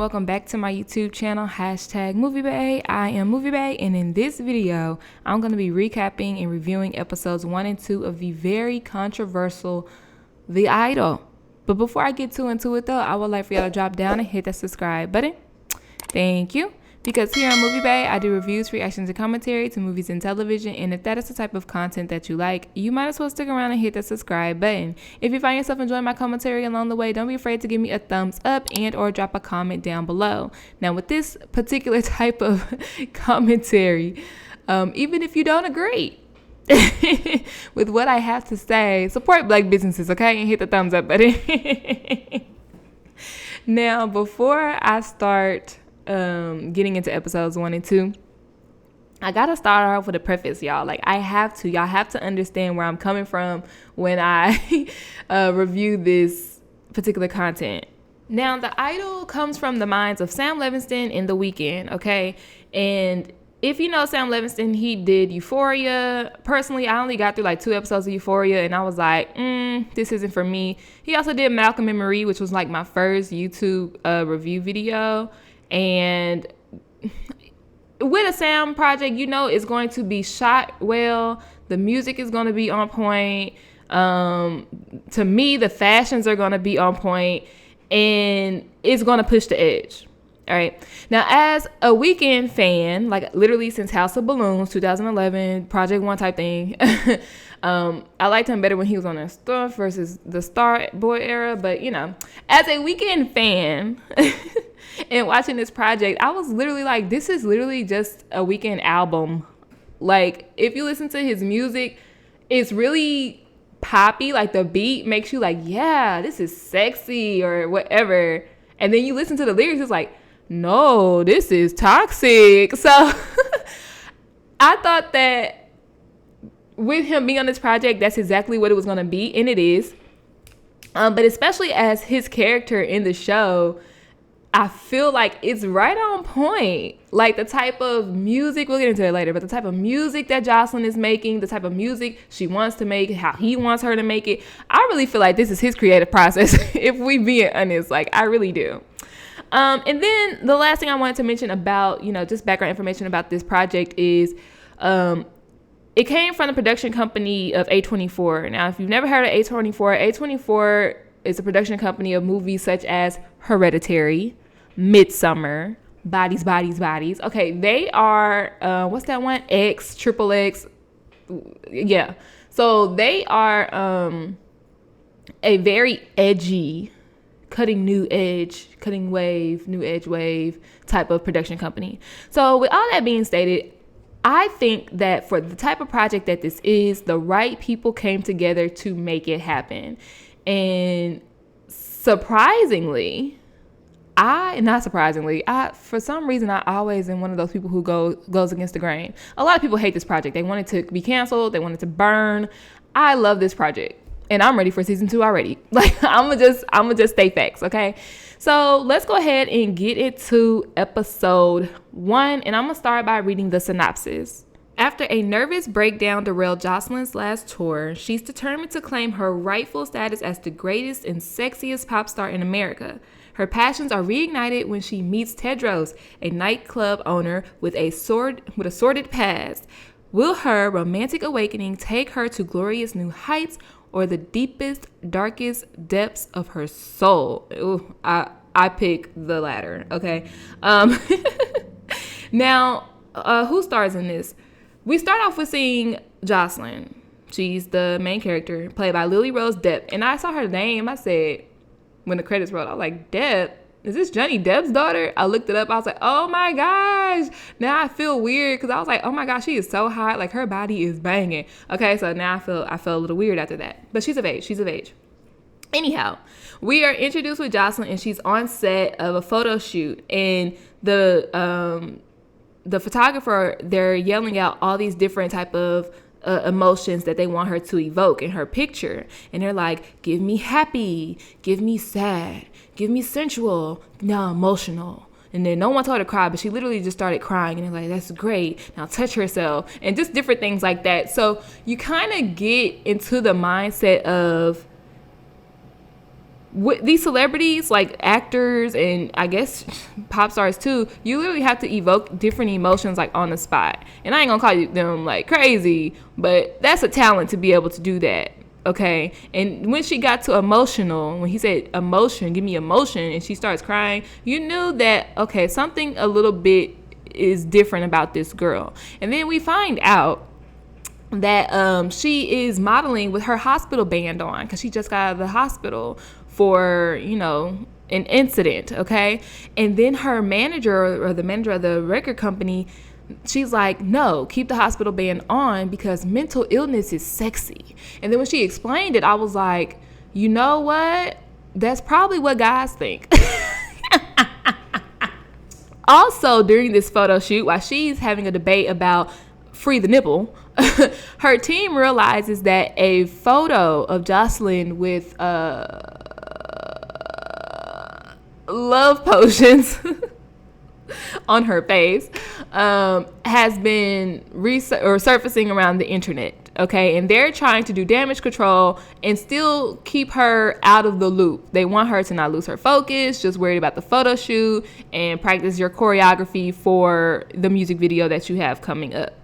welcome back to my YouTube channel, #moviebay. I am moviebay, and in this video, I'm going to be recapping and reviewing episodes 1 and 2 of the very controversial The Idol. But before I get too into it though, I would like for y'all to drop down and hit that subscribe button. Thank you. Because here on moviebay, I do reviews, reactions, and commentary to movies and television, and if that is the type of content that you like, you might as well stick around and hit that subscribe button. If you find yourself enjoying my commentary along the way, don't be afraid to give me a thumbs up and or drop a comment down below. Now with this particular type of commentary, even if you don't agree with what I have to say, support black businesses, okay? And hit the thumbs up button. Now, before I start getting into episodes 1 and 2, I gotta start off with a preface, y'all. Y'all have to understand where I'm coming from when I review this particular content. Now, The Idol comes from the minds of Sam Levinson and The Weeknd, okay? And if you know Sam Levinson, he did Euphoria. Personally, I only got through 2 episodes of Euphoria, and I was like, this isn't for me. He also did Malcolm and Marie, which was my first YouTube review video. And with a Sam project, it's going to be shot well. The music is going to be on point. To me, the fashions are going to be on point, and it's going to push the edge. All right. Now, as a Weeknd fan, literally since House of Balloons, 2011, Project One type thing, I liked him better when he was on the Stuff versus the Star Boy era. But, as a Weeknd fan and watching this project, I was literally like, this is literally just a Weeknd album. If you listen to his music, it's really poppy. The beat makes you yeah, this is sexy or whatever. And then you listen to the lyrics, it's like, no, this is toxic. So I thought that with him being on this project, that's exactly what it was going to be, and it is. But especially as his character in the show, I feel like it's right on point. The type of music, we'll get into it later, but the type of music that Jocelyn is making, the type of music she wants to make, how he wants her to make it, I really feel like this is his creative process, if we being honest. I really do. And then the last thing I wanted to mention about, just background information about this project is it came from the production company of A24. Now, if you've never heard of A24 is a production company of movies such as Hereditary, Midsummer, Bodies. Okay, they are, what's that one? Triple X. Yeah. So they are a very edgy, new edge wave type of production company. So with all that being stated, I think that for the type of project that this is, the right people came together to make it happen. And surprisingly, for some reason, I always am one of those people who goes against the grain. A lot of people hate this project. They want it to be canceled. They want it to burn. I love this project. And I'm ready for season 2 already. I'm gonna just stay facts, okay? So let's go ahead and get into episode 1, and I'm gonna start by reading the synopsis. After a nervous breakdown derailed Jocelyn's last tour, she's determined to claim her rightful status as the greatest and sexiest pop star in America. Her passions are reignited when she meets Tedros, a nightclub owner with a sordid past. Will her romantic awakening take her to glorious new heights, or the deepest, darkest depths of her soul? Ooh, I pick the latter, okay? Now, who stars in this? We start off with seeing Jocelyn. She's the main character, played by Lily Rose Depp. And I saw her name. I said, when the credits rolled, I was like, Depp? Is this Johnny Depp's daughter? I looked it up. I was like, oh my gosh. Now I feel weird because I was like, oh my gosh, she is so hot. Her body is banging. Okay, so now I feel a little weird after that. But she's of age. Anyhow, we are introduced with Jocelyn, and she's on set of a photo shoot. And the photographer, they're yelling out all these different type of emotions that they want her to evoke in her picture. And they're like, give me happy, give me sad, give me sensual, now emotional. And then no one told her to cry, but she literally just started crying. And they're like, that's great. Now touch herself. And just different things like that. So you kind of get into the mindset of with these celebrities, like actors and I guess pop stars too, you literally have to evoke different emotions like on the spot. And I ain't gonna call them like crazy, but that's a talent to be able to do that. Okay. And when she got to emotional, when he said emotion, give me emotion, and she starts crying, you knew that, okay, something a little bit is different about this girl. And then we find out that she is modeling with her hospital band on because she just got out of the hospital for, you know, an incident. Okay. And then her manager, or the manager of the record company, she's like, no, keep the hospital band on because mental illness is sexy. And then when she explained it, I was like, you know what? That's probably what guys think. Also, during this photo shoot, while she's having a debate about free the nipple, her team realizes that a photo of Jocelyn with love potions on her face has been surfacing around the internet. Okay, and they're trying to do damage control and still keep her out of the loop. They want her to not lose her focus, just worried about the photo shoot and practice your choreography for the music video that you have coming up.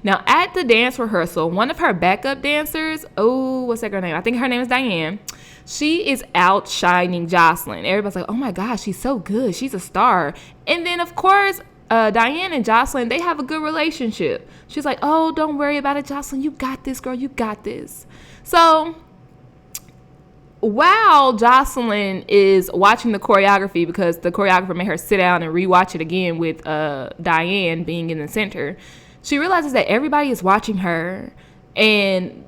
Now, at the dance rehearsal, one of her backup dancers, what's that girl name? I think her name is Diane. She is outshining Jocelyn. Everybody's like, oh my gosh, she's so good. She's a star. And then, of course, Diane and Jocelyn, they have a good relationship. She's like, oh, don't worry about it, Jocelyn. You got this, girl. You got this. So while Jocelyn is watching the choreography, because the choreographer made her sit down and rewatch it again with Diane being in the center, she realizes that everybody is watching her. And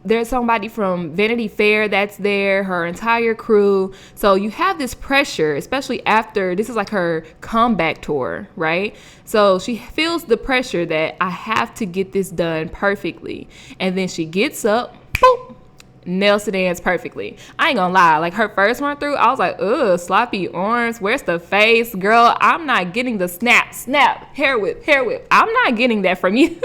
there's somebody from Vanity Fair that's there, her entire crew. So you have this pressure, especially after, this is like her comeback tour, right? So she feels the pressure that I have to get this done perfectly. And then she gets up, boop, nails the dance perfectly. I ain't gonna lie, like her first run through, I was like, ugh, sloppy arms, where's the face? Girl, I'm not getting the snap, hair whip. I'm not getting that from you.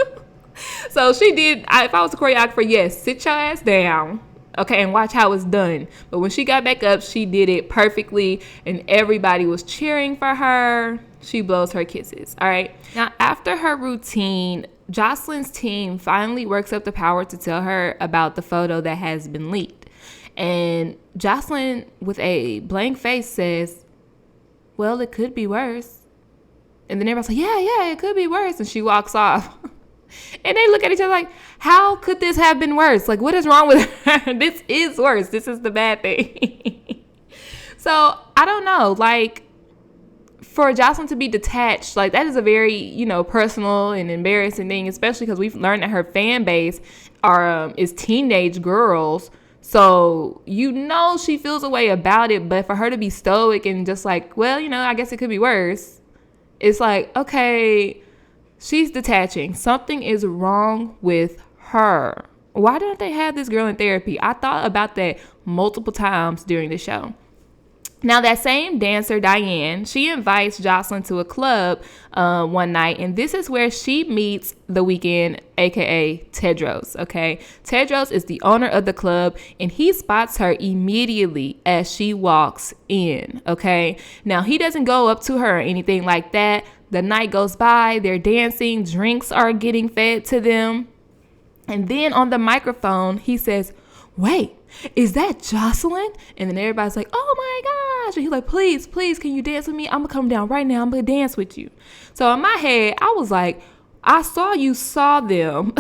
So she did, if I was a choreographer, yes, sit your ass down, okay, and watch how it's done. But when she got back up, she did it perfectly, and everybody was cheering for her. She blows her kisses, all right? Now, after her routine, Jocelyn's team finally works up the power to tell her about the photo that has been leaked. And Jocelyn, with a blank face, says, well, it could be worse. And then everybody's like, yeah, it could be worse. And she walks off. And they look at each other like, how could this have been worse? Like, what is wrong with her? This is worse. This is the bad thing. So, I don't know. Like, for Jocelyn to be detached, like, that is a very, you know, personal and embarrassing thing, especially because we've learned that her fan base is teenage girls. So, you know, she feels a way about it. But for her to be stoic and just like, well, you know, I guess it could be worse. It's like, okay, she's detaching. Something is wrong with her. Why don't they have this girl in therapy? I thought about that multiple times during the show. Now, that same dancer, Diane, she invites Jocelyn to a club one night, and this is where she meets The Weeknd, aka Tedros, okay? Tedros is the owner of the club, and he spots her immediately as she walks in, okay? Now, he doesn't go up to her or anything like that. The night goes by, they're dancing, drinks are getting fed to them, and then on the microphone, he says, wait, is that Jocelyn? And then everybody's like, oh my gosh. And he's like, please, can you dance with me? I'm gonna come down right now. I'm gonna dance with you. So in my head, I was like, I saw you saw them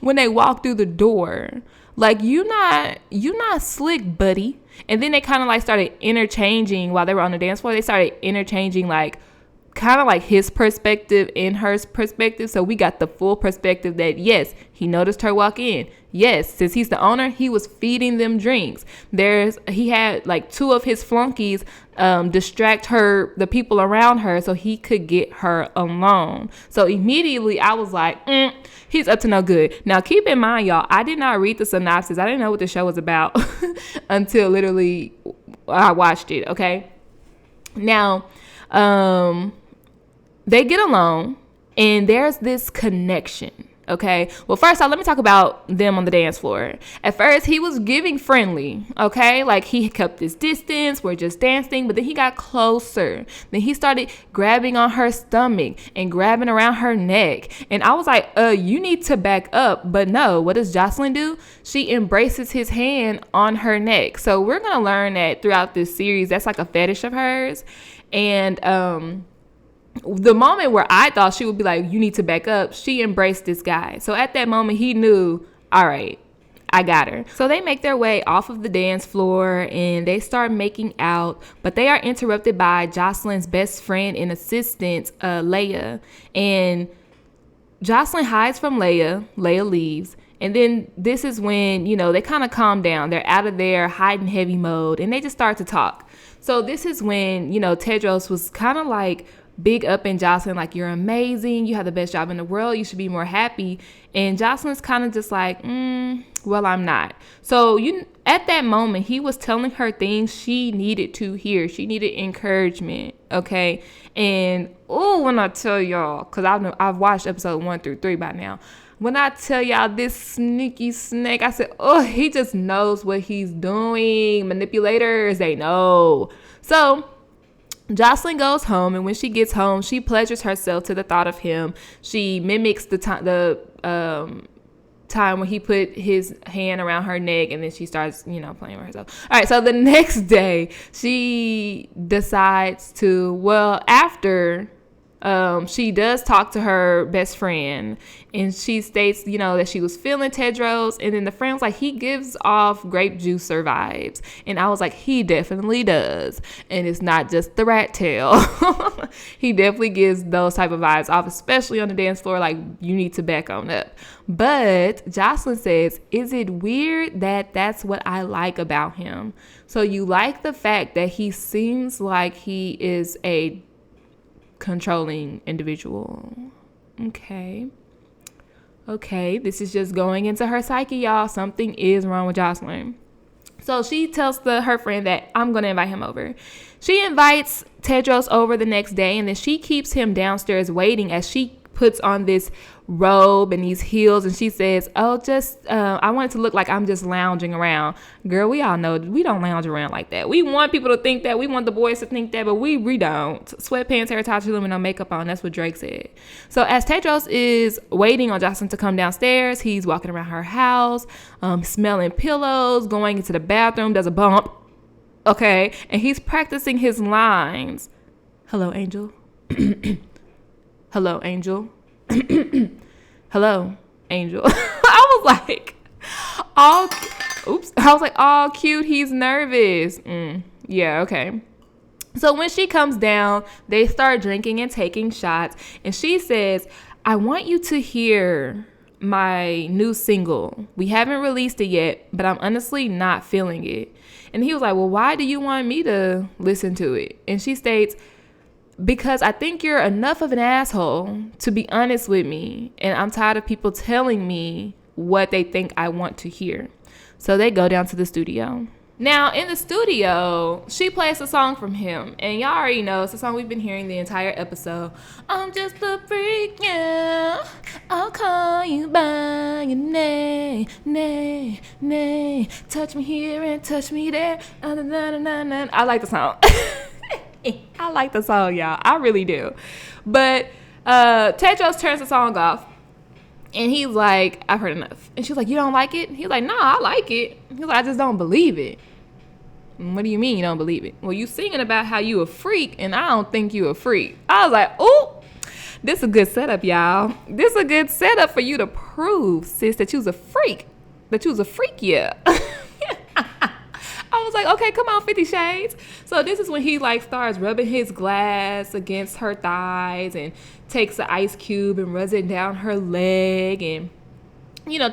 when they walked through the door. Like, you not slick, buddy. And then they kind of like started interchanging while they were on the dance floor. They started interchanging like kind of like his perspective and her perspective. So we got the full perspective that, yes, he noticed her walk in. Yes, since he's the owner, he was feeding them drinks. He had like two of his flunkies distract the people around her so he could get her alone. So immediately I was like, he's up to no good. Now, keep in mind, y'all, I did not read the synopsis. I didn't know what the show was about until literally I watched it, okay? Now, they get along, and there's this connection, Okay. Well, first off, let me talk about them on the dance floor. At first, he was giving friendly. Okay. Like he kept his distance. We're just dancing. But then he got closer. Then he started grabbing on her stomach and grabbing around her neck. And I was like, you need to back up. But no, what does Jocelyn do? She embraces his hand on her neck. So we're going to learn that throughout this series. That's like a fetish of hers. And, the moment where I thought she would be like, you need to back up, she embraced this guy. So at that moment, he knew, all right, I got her. So they make their way off of the dance floor and they start making out, but they are interrupted by Jocelyn's best friend and assistant, Leia. And Jocelyn hides from Leia. Leia leaves. And then this is when, they kind of calm down. They're out of their hide and heavy mode and they just start to talk. So this is when, Tedros was kind of like big up in Jocelyn, like, you're amazing, you have the best job in the world, you should be more happy. And Jocelyn's kind of just like, well, I'm not. So at that moment, he was telling her things she needed to hear. She needed encouragement, okay? And when I tell y'all, because I've watched episode 1 through 3 by now, when I tell y'all this sneaky snake, I said, he just knows what he's doing. Manipulators, they know. So Jocelyn goes home, and when she gets home, she pleasures herself to the thought of him. She mimics the time when he put his hand around her neck, and then she starts, playing with herself. All right, so the next day, she decides to, after she does talk to her best friend, and she states, that she was feeling Tedros, and then the friend was like, he gives off grape juicer vibes. And I was like, he definitely does. And it's not just the rat tail. He definitely gives those type of vibes off, especially on the dance floor. Like, you need to back on up. But Jocelyn says, is it weird that that's what I like about him? So you like the fact that he seems like he is a controlling individual. Okay, this is just going into her psyche, y'all. Something is wrong with Jocelyn. So she tells her friend that I'm going to invite him over. She invites Tedros over the next day, and then she keeps him downstairs waiting as she puts on this robe and these heels, and she says, I want it to look like I'm just lounging around. Girl, we all know we don't lounge around like that. We want people to think that. We want the boys to think that, but we don't. Sweatpants, hair tied to them, and no makeup on. That's what Drake said. So as Tedros is waiting on Jocelyn to come downstairs, he's walking around her house, smelling pillows, going into the bathroom, does a bump, okay, and he's practicing his lines. Hello, Angel. Hello, Angel. Hello, Angel. I was like, all cute. He's nervous. Yeah, okay. So when she comes down, they start drinking and taking shots. And she says, I want you to hear my new single. We haven't released it yet, but I'm honestly not feeling it. And he was like, well, why do you want me to listen to it? And she states, because I think you're enough of an asshole to be honest with me, and I'm tired of people telling me what they think I want to hear. So they go down to the studio. Now, in the studio, she plays a song from him, and y'all already know it's a song we've been hearing the entire episode. I'm just a freak, yeah. I'll call you by your name, name. Touch me here and touch me there. I like the song. I like the song, y'all. I really do. But Tedros turns the song off, and he's like, I've heard enough. And she's like, you don't like it? He's like, nah, I like it. He's like, I just don't believe it. What do you mean you don't believe it? Well, you singing about how you a freak, and I don't think you a freak. I was like, ooh, this is a good setup, y'all. This is a good setup for you to prove, sis, that you was a freak. That you was a freak, yeah. I was like, okay, come on, 50 Shades. So this is when he starts rubbing his glass against her thighs and takes an ice cube and rubs it down her leg and,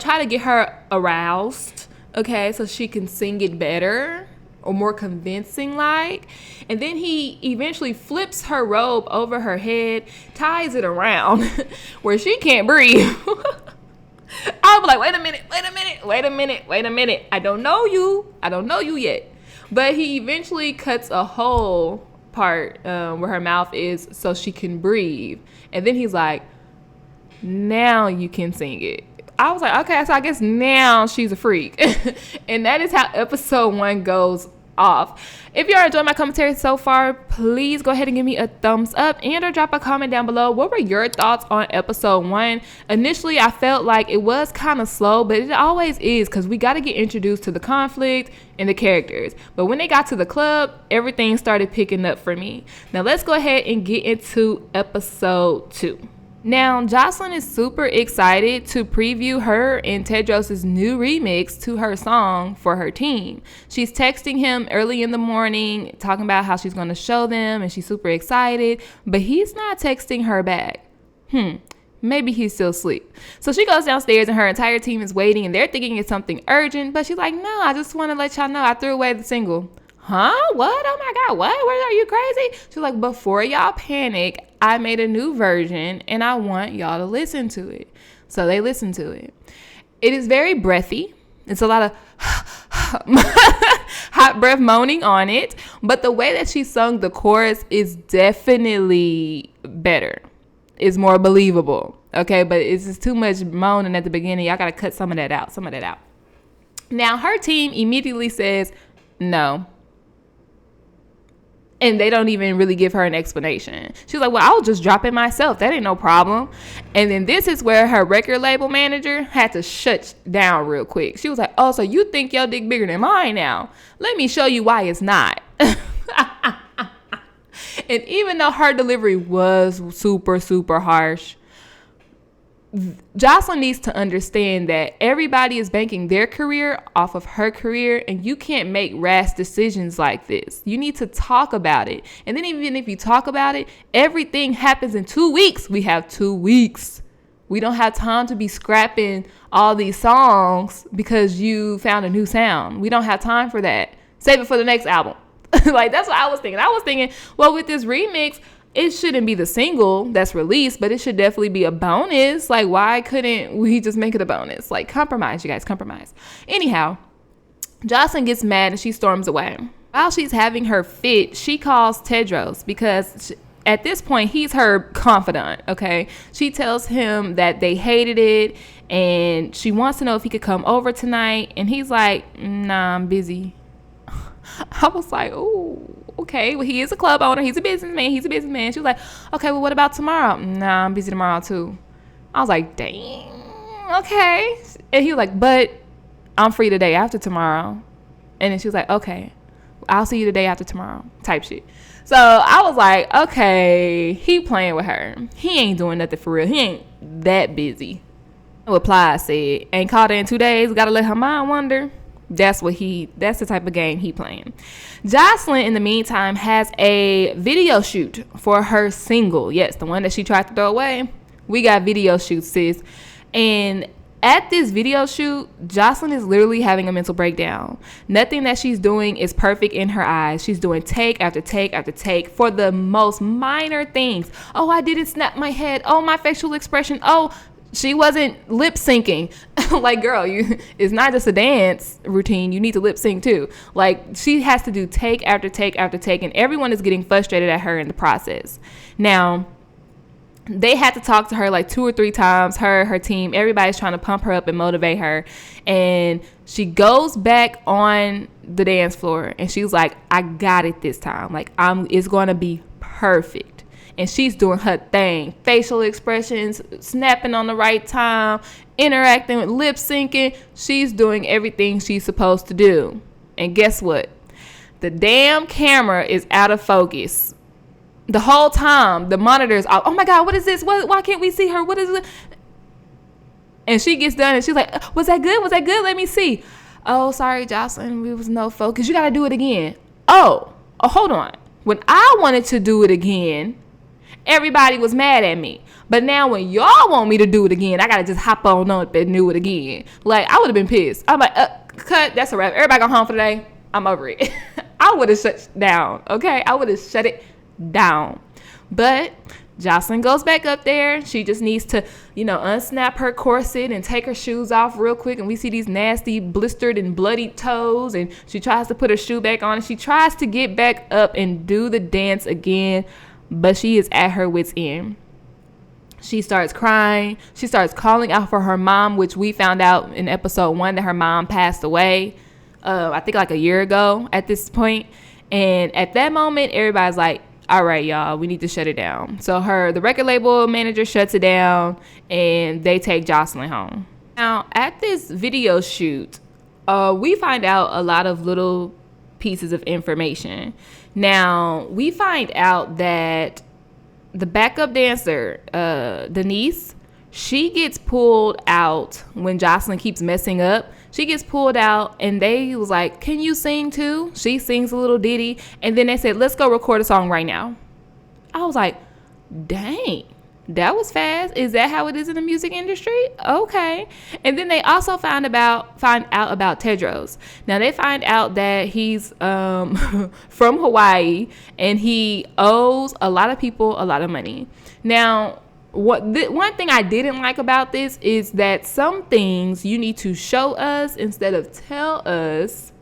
try to get her aroused, okay, so she can sing it better or more convincing like. And then he eventually flips her robe over her head, ties it around where she can't breathe. I was like, wait a minute. I don't know you yet. But he eventually cuts a whole part where her mouth is so she can breathe. And then he's like, Now you can sing it. I was like, okay, so I guess now she's a freak. And that is how episode 1 goes off. If you are enjoying my commentary so far, please go ahead and give me a thumbs up and or drop a comment down below. What were your thoughts on episode 1? Initially, I felt like it was kind of slow, but it always is, because we got to get introduced to the conflict and the characters. But when they got to the club, everything started picking up for me. Now let's go ahead and get into episode 2. Now, Jocelyn is super excited to preview her and Tedros' new remix to her song for her team. She's texting him early in the morning, talking about how she's going to show them, and she's super excited, but he's not texting her back. Maybe he's still asleep. So she goes downstairs and her entire team is waiting, and they're thinking it's something urgent, but she's like, no, I just want to let y'all know I threw away the single. Huh? What? Oh my God, what? Are you crazy? She's like, before y'all panic, I made a new version and I want y'all to listen to it. So they listen to it. It is very breathy. It's a lot of hot breath moaning on it. But the way that she sung the chorus is definitely better. It's more believable. Okay, but it's just too much moaning at the beginning. Y'all got to cut some of that out. Now, her team immediately says no. And they don't even really give her an explanation. She's like, well, I'll just drop it myself. That ain't no problem. And then this is where her record label manager had to shut down real quick. She was like, oh, so you think your dick bigger than mine now? Let me show you why it's not. And even though her delivery was super, super harsh, Jocelyn needs to understand that everybody is banking their career off of her career, and you can't make rash decisions like this. You need to talk about it. And then even if you talk about it, everything happens in 2 weeks. We have 2 weeks. We don't have time to be scrapping all these songs because you found a new sound. We don't have time for that. Save it for the next album. Like, that's what I was thinking. I was thinking, well, with this remix, it shouldn't be the single that's released, but it should definitely be a bonus. Like, why couldn't we just make it a bonus? Like, compromise, you guys, compromise. Anyhow, Jocelyn gets mad and she storms away. While she's having her fit, she calls Tedros because at this point, he's her confidant, okay? She tells him that they hated it and she wants to know if he could come over tonight. And he's like, nah, I'm busy. I was like, oh, okay. Well, he is a club owner. He's a businessman. She was like, okay, well, what about tomorrow? Nah, I'm busy tomorrow too. I was like, dang, okay. And he was like, but I'm free the day after tomorrow. And then she was like, okay, I'll see you the day after tomorrow type shit. So I was like, okay, he playing with her. He ain't doing nothing for real. He ain't that busy. What Plies said, ain't called her in 2 days. Got to let her mind wander. That's the type of game he playing. Jocelyn, in the meantime, has a video shoot for her single. Yes, the one that she tried to throw away. We got video shoots, sis. And at this video shoot, Jocelyn is literally having a mental breakdown. Nothing that she's doing is perfect in her eyes. She's doing take after take after take for the most minor things. Oh, I didn't snap my head. Oh, my facial expression. Oh, she wasn't lip syncing. Like, girl, it's not just a dance routine. You need to lip sync too. Like, she has to do take after take after take, and everyone is getting frustrated at her in the process. Now, they had to talk to her like 2 or 3 times. Her team, everybody's trying to pump her up and motivate her. And she goes back on the dance floor and she's like, I got it this time. Like, it's going to be perfect. And she's doing her thing. Facial expressions, snapping on the right time, interacting with lip syncing. She's doing everything she's supposed to do. And guess what? The damn camera is out of focus. The whole time, the monitor's off. Oh my God, what is this? Why can't we see her? What is it? And she gets done and she's like, was that good? Let me see. Oh, sorry, Jocelyn. It was no focus. You got to do it again. Oh, hold on. When I wanted to do it again, everybody was mad at me. But now when y'all want me to do it again, I got to just hop on up and do it again. Like, I would have been pissed. I'm like, cut. That's a wrap. Everybody go home for the day. I'm over it. I would have shut down. Okay. I would have shut it down. But Jocelyn goes back up there. She just needs to, unsnap her corset and take her shoes off real quick. And we see these nasty blistered and bloody toes. And she tries to put her shoe back on. And she tries to get back up and do the dance again. But she is at her wit's end. She starts crying. She starts calling out for her mom, which we found out in episode 1 that her mom passed away. I think like a year ago at this point. And at that moment, everybody's like, all right, y'all, we need to shut it down. So the record label manager shuts it down, and they take Jocelyn home. Now, at this video shoot, we find out a lot of little pieces of information. Now, we find out that the backup dancer, Denise, she gets pulled out when Jocelyn keeps messing up. She gets pulled out, and they was like, can you sing too? She sings a little ditty, and then they said, let's go record a song right now. I was like, dang, that was fast. Is that how it is in the music industry? Okay. And then they also find out about Tedros. Now they find out that he's from Hawaii, and he owes a lot of people a lot of money. Now, one thing I didn't like about this is that some things you need to show us instead of tell us.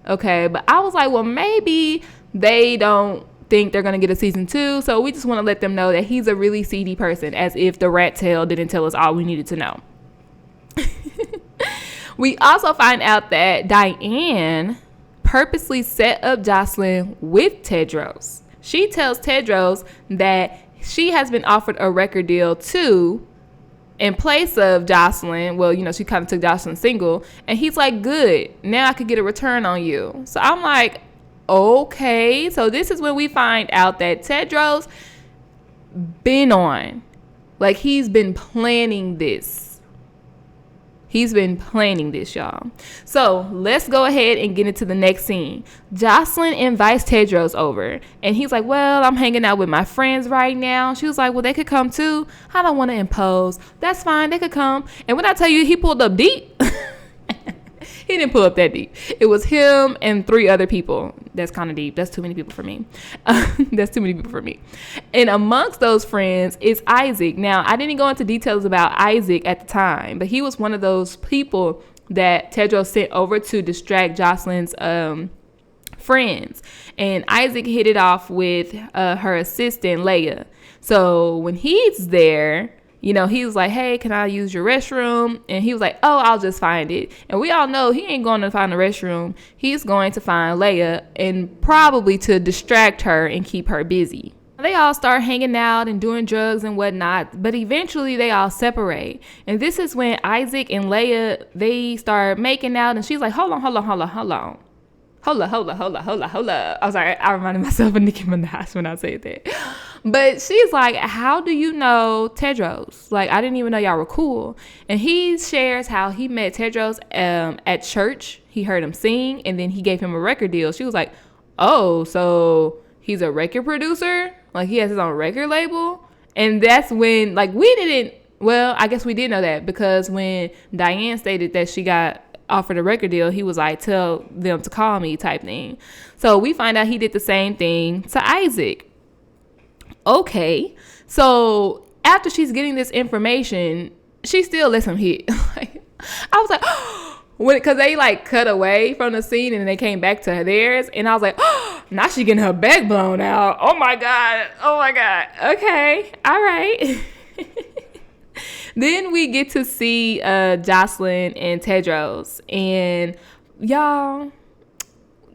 Okay, but I was like, well, maybe they don't think they're gonna get a season 2, so we just want to let them know that he's a really seedy person, as if the rat tail didn't tell us all we needed to know. We also find out that Diane purposely set up Jocelyn with Tedros. She tells Tedros that she has been offered a record deal too in place of Jocelyn. Well, she kind of took Jocelyn single, and he's like, good, now I could get a return on you. So I'm like, okay. So this is when we find out that Tedros been on, like, he's been planning this. He's been planning this, y'all. So let's go ahead and get into the next scene. Jocelyn invites Tedros over, and he's like, well, I'm hanging out with my friends right now. She was like, well, they could come too. I don't want to impose. That's fine. They could come. And when I tell you he pulled up deep, he didn't pull up that deep. It was him and 3 other people. That's kind of deep. That's too many people for me. That's too many people for me. And amongst those friends is Isaac. Now, I didn't go into details about Isaac at the time, but he was one of those people that Tedros sent over to distract Jocelyn's friends. And Isaac hit it off with her assistant, Leia. So when he's there, he was like, hey, can I use your restroom? And he was like, oh, I'll just find it. And we all know he ain't going to find the restroom. He's going to find Leia, and probably to distract her and keep her busy. They all start hanging out and doing drugs and whatnot, but eventually they all separate. And this is when Isaac and Leia, they start making out, and she's like, hold on. Hold up. I was like, I reminded myself of Nicki Minaj when I said that. But she's like, how do you know Tedros? Like, I didn't even know y'all were cool. And he shares how he met Tedros at church. He heard him sing, and then he gave him a record deal. She was like, oh, so he's a record producer? Like, he has his own record label? And that's when, like, I guess we did know that, because when Diane stated that she got offered a record deal, he was like, tell them to call me type thing. So we find out he did the same thing to Isaac. Okay, so after she's getting this information, she still lets him hit. I was like, because they like cut away from the scene and then they came back to theirs, and I was like, now she getting her back blown out. Oh my god. Okay, all right. Then we get to see Jocelyn and Tedros, and y'all,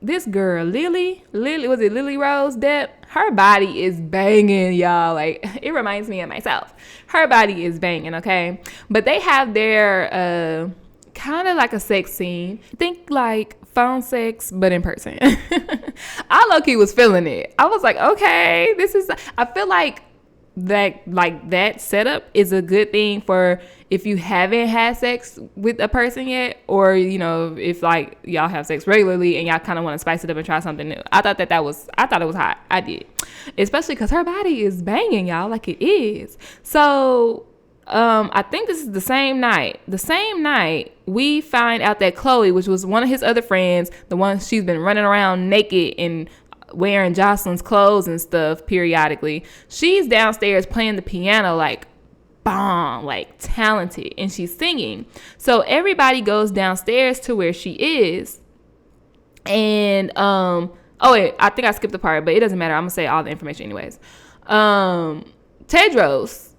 this girl Lily, was it Lily Rose Depp? Her body is banging, y'all. Like, it reminds me of myself. Her body is banging, okay? But they have their kind of like a sex scene. Think like phone sex, but in person. I low-key was feeling it. I was like, okay, I feel like that setup is a good thing for if you haven't had sex with a person yet, or if like y'all have sex regularly and y'all kind of want to spice it up and try something new. I thought it was hot. I did, especially because her body is banging, y'all, like it is. So I think this is the same night we find out that Chloe, which was one of his other friends, the one she's been running around naked and wearing Jocelyn's clothes and stuff periodically, she's downstairs playing the piano like bomb, like talented, and she's singing. So everybody goes downstairs to where she is, and wait, I think I skipped the part, but it doesn't matter, I'm gonna say all the information anyways. Tedros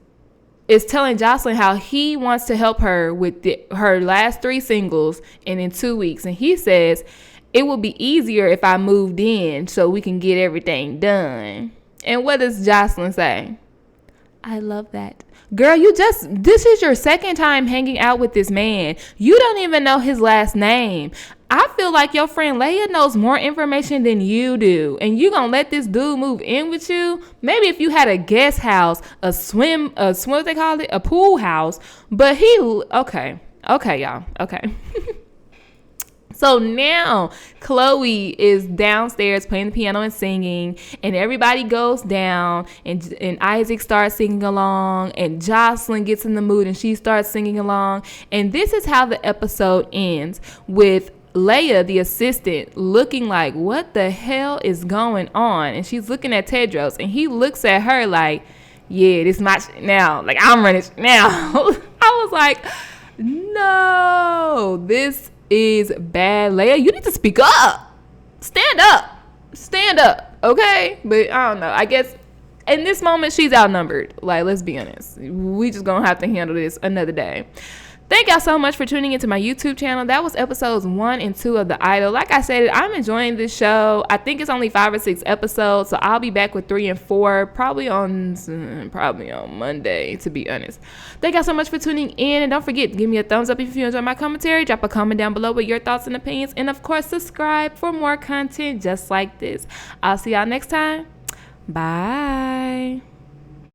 is telling Jocelyn how he wants to help her with her last 3 singles and in 2 weeks. And he says, it will be easier if I moved in so we can get everything done. And what does Jocelyn say? I love that. Girl, this is your second time hanging out with this man. You don't even know his last name. I feel like your friend Leia knows more information than you do. And you gonna let this dude move in with you? Maybe if you had a guest house, a what they call it? A pool house. But okay, y'all. Okay. So now Chloe is downstairs playing the piano and singing, and everybody goes down, and Isaac starts singing along, and Jocelyn gets in the mood and she starts singing along. And this is how the episode ends, with Leia, the assistant, looking like, what the hell is going on? And she's looking at Tedros, and he looks at her like, yeah, this my shit now. Like, I'm running now. I was like, no, this is bad. Leia, you need to speak up. Stand up, okay? But I don't know, I guess in this moment she's outnumbered. Like, let's be honest, we just gonna have to handle this another day. Thank y'all so much for tuning into my YouTube channel. That was episodes 1 and 2 of The Idol. Like I said, I'm enjoying this show. I think it's only 5 or 6 episodes, so I'll be back with 3 and 4 probably on Monday, to be honest. Thank y'all so much for tuning in, and don't forget, give me a thumbs up if you enjoyed my commentary. Drop a comment down below with your thoughts and opinions, and of course, subscribe for more content just like this. I'll see y'all next time. Bye.